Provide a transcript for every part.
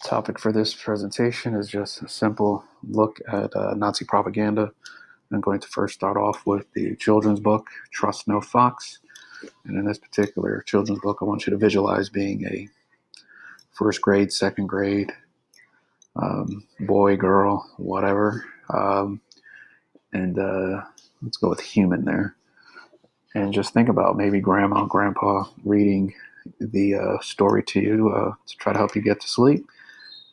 Topic for this presentation is just a simple look at Nazi propaganda. I'm going to first start off with the children's book, Trust No Fox. And in this particular children's book, I want you to visualize being a first grade, second grade, boy, girl, whatever. Let's go with human there. And just think about maybe grandma, grandpa reading the story to you to try to help you get to sleep.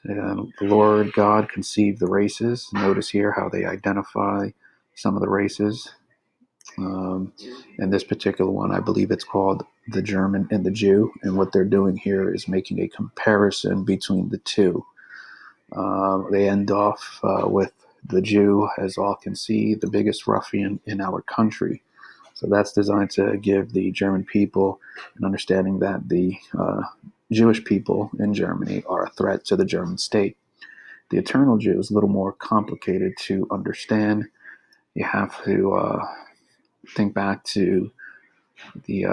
The Lord God conceived the races. Notice here how they identify some of the races. And this particular one, I believe it's called the German and the Jew. And what they're doing here is making a comparison between the two. They end off with the Jew, as all can see, the biggest ruffian in our country. So that's designed to give the German people an understanding that the Jewish people in Germany are a threat to the German state. The eternal Jew is a little more complicated to understand. You have to think back to the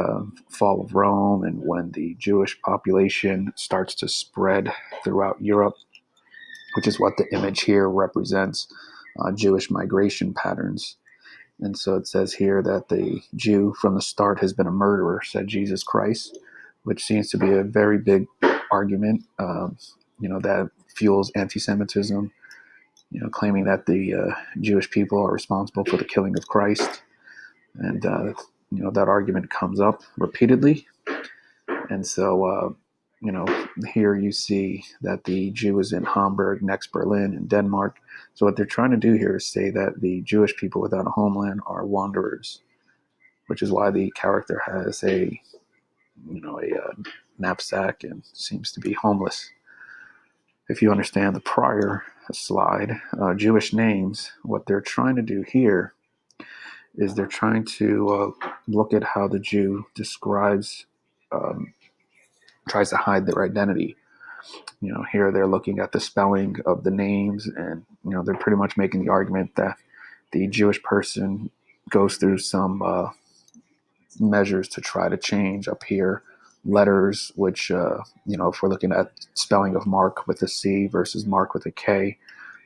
fall of Rome and when the Jewish population starts to spread throughout Europe, which is what the image here represents, Jewish migration patterns. And so it says here that the Jew from the start has been a murderer, said Jesus Christ, which seems to be a very big argument, that fuels anti-Semitism, claiming that the Jewish people are responsible for the killing of Christ. And, that argument comes up repeatedly. And so, here you see that the Jew is in Hamburg, next Berlin, and Denmark. So what they're trying to do here is say that the Jewish people without a homeland are wanderers, which is why the character has a knapsack and seems to be homeless. If you understand the prior slide, Jewish names, what they're trying to do here is they're trying to look at how the Jew tries to hide their identity. Here they're looking at the spelling of the names, and they're pretty much making the argument that the Jewish person goes through some measures to try to change up here letters, which if we're looking at spelling of Mark with a C versus Mark with a K,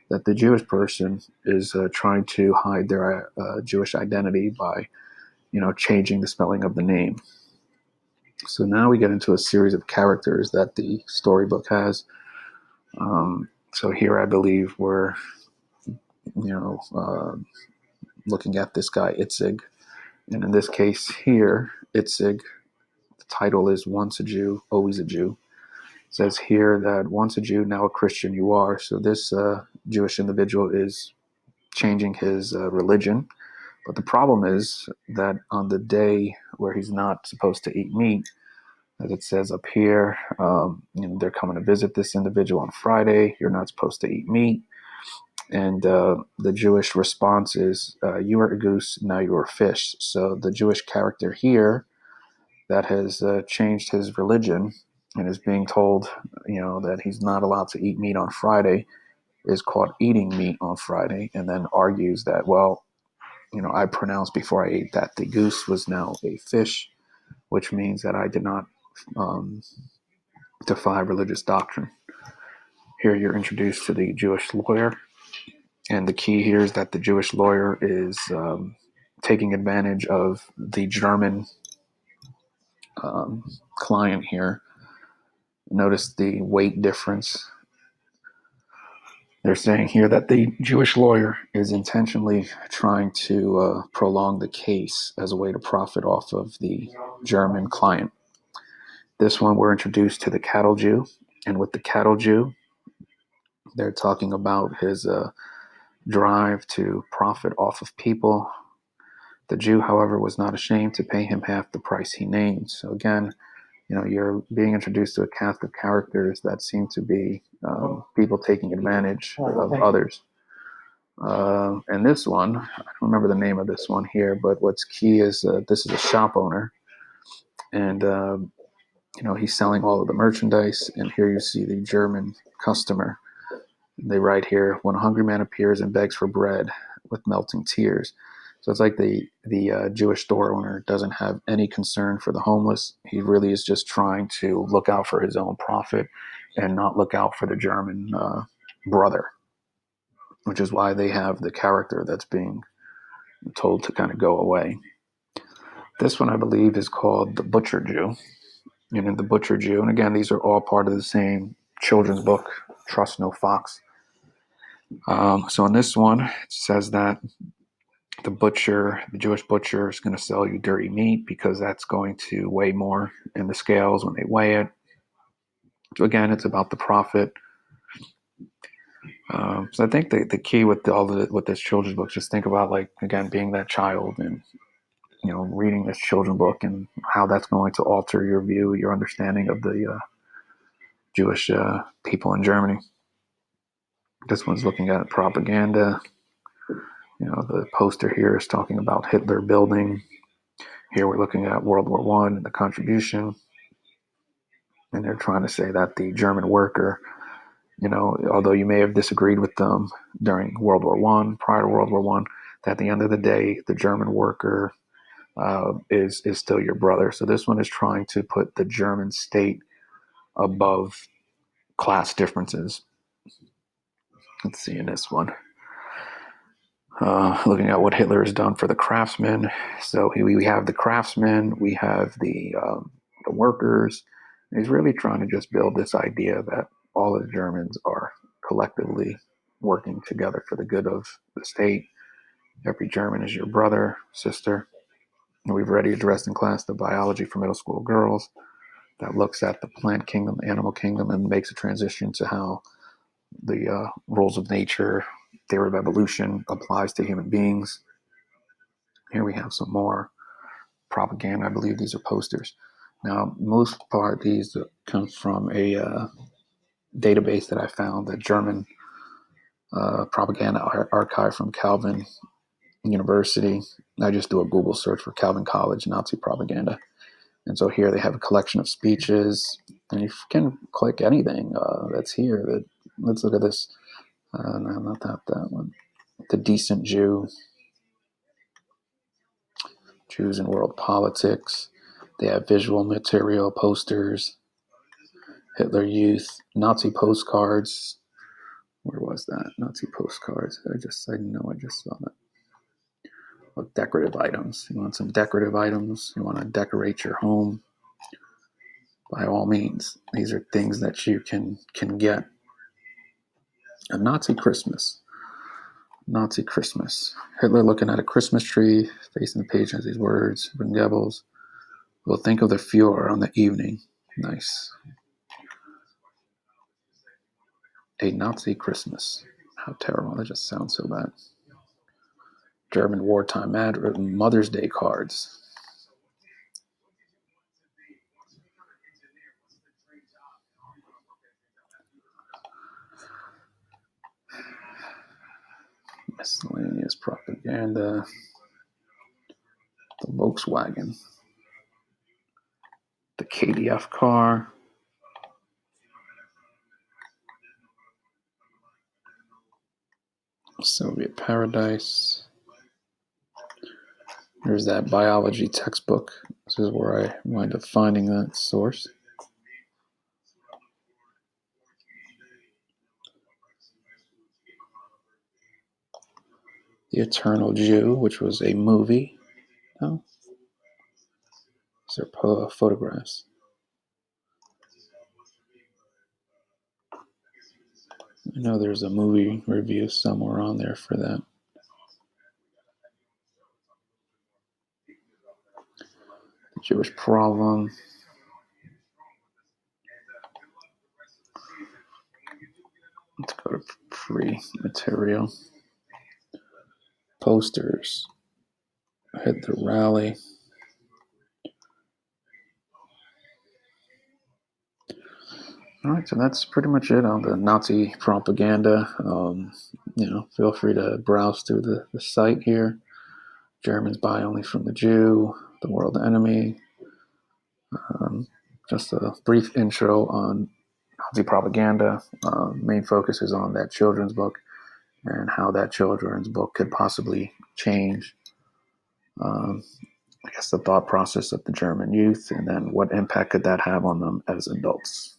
that the Jewish person is trying to hide their Jewish identity by changing the spelling of the name. So now we get into a series of characters that the storybook has. So here I believe we're looking at this guy Itzig, and in this case here, Itzig, the title is Once a Jew, Always a Jew. It says here that once a Jew, now a Christian you are. So this Jewish individual is changing his religion. But the problem is that on the day where he's not supposed to eat meat, as it says up here, they're coming to visit this individual on Friday. You're not supposed to eat meat. And the Jewish response is, you are a goose, now you are a fish. So the Jewish character here that has changed his religion and is being told, that he's not allowed to eat meat on Friday, is caught eating meat on Friday, and then argues that, well, I pronounced before I ate that the goose was now a fish, which means that I did not defy religious doctrine. Here you're introduced to the Jewish lawyer. And the key here is that the Jewish lawyer is taking advantage of the German client here. Notice the weight difference. They're saying here that the Jewish lawyer is intentionally trying to prolong the case as a way to profit off of the German client. This one, we're introduced to the cattle Jew. And with the cattle Jew, they're talking about his drive to profit off of people. The Jew, however, was not ashamed to pay him half the price he named. So again, you're being introduced to a cast of characters that seem to be people taking advantage of others. And this one, I don't remember the name of this one here, but what's key is this is a shop owner, and he's selling all of the merchandise. And here you see the German customer. They write here, when a hungry man appears and begs for bread with melting tears. So it's like the Jewish store owner doesn't have any concern for the homeless. He really is just trying to look out for his own profit and not look out for the German brother, which is why they have the character that's being told to kind of go away. This one, I believe, is called The Butcher Jew. The Butcher Jew. And again, these are all part of the same children's book, Trust No Fox. So in this one, it says that the Jewish butcher, is going to sell you dirty meat because that's going to weigh more in the scales when they weigh it. So again, it's about the profit. So I think the key with with this children's book, just think about, like, again, being that child and reading this children's book and how that's going to alter your view, your understanding of the Jewish people in Germany. This one's looking at propaganda. The poster here is talking about Hitler building. Here we're looking at World War I and the contribution. And they're trying to say that the German worker, although you may have disagreed with them during World War I, prior to World War I, that at the end of the day, the German worker is still your brother. So this one is trying to put the German state above class differences. Let's see in this one. Looking at what Hitler has done for the craftsmen. So we have the craftsmen, we have the workers. And he's really trying to just build this idea that all of the Germans are collectively working together for the good of the state. Every German is your brother, sister. And we've already addressed in class the biology for middle school girls that looks at the plant kingdom, animal kingdom, and makes a transition to how the rules of nature, theory of evolution applies to human beings. Here we have some more propaganda. I believe these are posters. Now, most part, these come from a database that I found, the German propaganda archive from Calvin University. I just do a Google search for Calvin College Nazi propaganda. And so here they have a collection of speeches, and you can click anything that's here. Let's look at this. No, not that one. The Decent Jew, Jews in World Politics. They have visual material, posters, Hitler Youth, Nazi postcards. Where was that? Nazi postcards. I just saw that. Well, decorative items. You want some decorative items? You want to decorate your home? By all means, these are things that you can get. A Nazi Christmas. Nazi Christmas. Hitler looking at a Christmas tree, facing the page has these words, from Goebbels. We'll think of the Fuhrer on the evening. Nice. A Nazi Christmas. How terrible. That just sounds so bad. German wartime Mother's Day cards. Miscellaneous propaganda. The Volkswagen. The KDF car. Soviet Paradise. There's that biology textbook. This is where I wind up finding that source. The Eternal Jew, which was a movie. Oh, these are photographs. I know there's a movie review somewhere on there for that. The Jewish Problem. Let's go to free material. Posters. Hitler rally. All right, so that's pretty much it on the Nazi propaganda. Feel free to browse through the site here. Germans buy only from the Jew, the world enemy. Just a brief intro on Nazi propaganda. Main focus is on that children's book and how that children's book could possibly change, the thought process of the German youth, and then what impact could that have on them as adults.